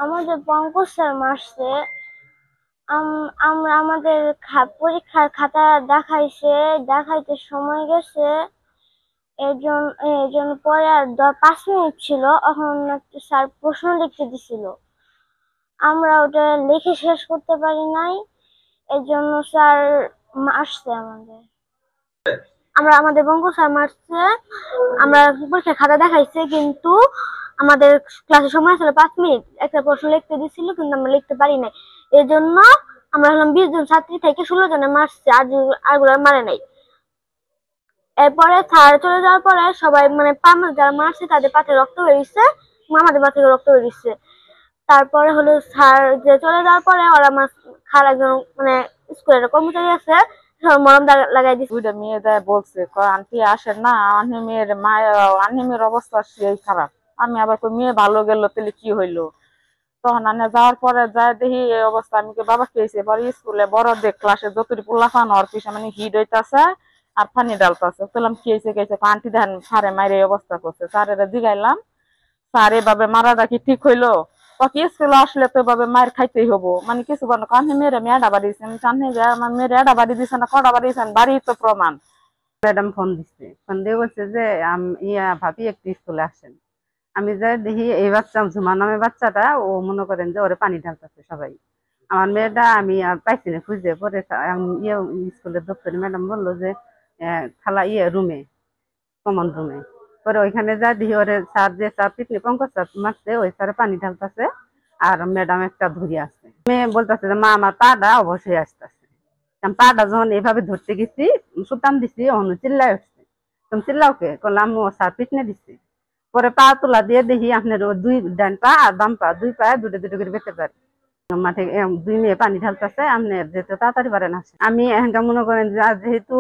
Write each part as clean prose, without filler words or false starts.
আমাদের পঙ্কজ স্যার মারছে। আমরা আমাদের পরীক্ষার খাতা দেখাইতে সময় গেছে। এর জন্য পরে আর 5 মিনিট ছিল, এখন স্যার প্রশ্ন লিখতে দিছিল, আমরা ওটা লিখে শেষ করতে পারি নাই, এর জন্য স্যার মারছে আমাদের। আমাদের পঙ্কজ স্যার মারছে। আমরা পরীক্ষার খাতা দেখাইছে, কিন্তু আমাদের ক্লাসের সময় ছিল 5 মিনিট, একটা প্রশ্ন লিখতে দিছিল কিন্তু আমরা লিখতে পারি নাই। এর জন্য আমরা হলাম 20 জন ছাত্রী থেকে 16 জনে মারছে, আরগুলো মারে নাই। এরপরে স্যার চলে যাওয়ার পরে সবাই মানে যারা মারছে তাদের পা থেকে রক্ত বেরিয়েছে, আমাদের পা থেকে রক্ত বেরিয়েছে। তারপরে হলো স্যার যে চলে যাওয়ার পরে ওরা আমার একজন মানে স্কুলের কর্মচারী আছে, মলম লাগাই দিচ্ছে। দুইটা মেয়ে দেয় বলছে, আন্টি আসেন না, আনহিমের অবস্থা সেই খারাপ। আমি আবার মেয়ে ভালো গেল, তাহলে কি হইলো? তখন আনে যাওয়ার পরে যায় দেখি এই অবস্থা। আমি বাবা খেয়েছি, পরে স্কুলে বড় দেখ ক্লাসে যতটি পোলাফান ওর পিছনে মানে হিট হইতেছে আর পানি ডালতেছে। বললাম কি হয়েছে খেয়েছে, আন্টি দেখেন সারে মায়ের এই অবস্থা করছে। স্যারেরা জিগাইলাম, স্যার এভাবে মারাটা কি ঠিক হইলো? বাকি স্কুলে আসলে তো এভাবে মায়ের খাইতেই হবো, মানে কিছু বলো কানে মেয়েরা মেয়েটা বাড়ি দিয়েছে। আমি কানে যায় আমার মেয়ের এডা বাড়ি দিছে না কটা বাড়ি দিয়েছেন, বাড়ি তো প্রমাণ। ম্যাডাম ফোন দিচ্ছে, ফোন দিয়ে বলছে যে ভাবি একটু স্কুলে আসেন। আমি যাই দেখি এই বাচ্চা ঝুমা নামে বাচ্চাটা, ও মনে করেন যে ওরে পানি ঢালতেছে সবাই। আমার মেয়েটা আমি আর পাইছি না খুঁজে, পরে স্কুলের দপ্তরি ম্যাডাম বললো যে খালা রুমে, কমন রুমে। পরে ওইখানে যাই দেখি ওরে স্যার যে স্যার পিকনিক পঙ্কজ স্যার মারছে, ওই স্যারে পানি ঢালতেছে আর ম্যাডাম একটা ধরে আসছে। মেয়ে বলতেছে যে মা আমার পাটা অবশ্যই আসতেছে। পাটা যখন এভাবে ধরতে গেছি, সুতাম দিছি, অন্য চিল্লাই উঠছে। তুমি চিল্লাওকে করলাম, ও স্যার পিটনে দিচ্ছে। পরে পা তোলা দিয়ে দেখি আপনার দুই ডান পা আর বাম পা দুই পায়ে দুটো দুটো করে বেঁচে পারে। মাঠে দুই মেয়ে পানি ঢালতেছে, আপনি যেতে তাড়াতাড়ি পারেন আসে। আমি এখানকার মনে করেন যেহেতু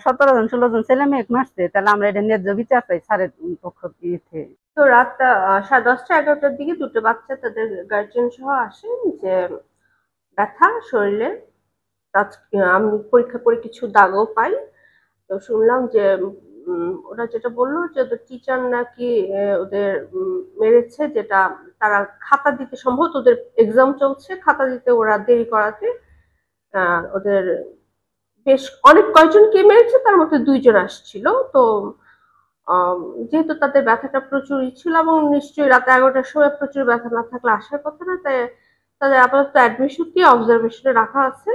17 জন 16 জন ছেলে মেয়ে মারছে, তাহলে আমরা এটা ন্যায্য বিচার চাই স্যারের পক্ষ থেকে। তো রাত 10:30 11টার দিকে দুটো বাচ্চা তাদের গার্জিয়ান সহ আসেন যে ব্যথা শরীরে, আমি পরীক্ষা করে কিছু দাগও পাই। তো শুনলাম যে ওরা যেটা বললো যে ওদের টিচার নাকি ওদের মেরেছে, যেটা তারা খাতা দিতে, সম্ভবত ওদের এক্সাম চলছে, খাতা দিতে ওরা দেরি করাতে ওদের বেশ অনেক কয়জনকে মেরেছে, তার মধ্যে 2 জন আসছিল। তো যেহেতু তাদের ব্যথাটা প্রচুরই ছিল এবং নিশ্চয়ই রাত 11টার সময় প্রচুর ব্যথা না থাকলে আসার কথা না, তাই তাদের আপাতত অ্যাডমিশন দিয়ে অবজারভেশনে রাখা আছে।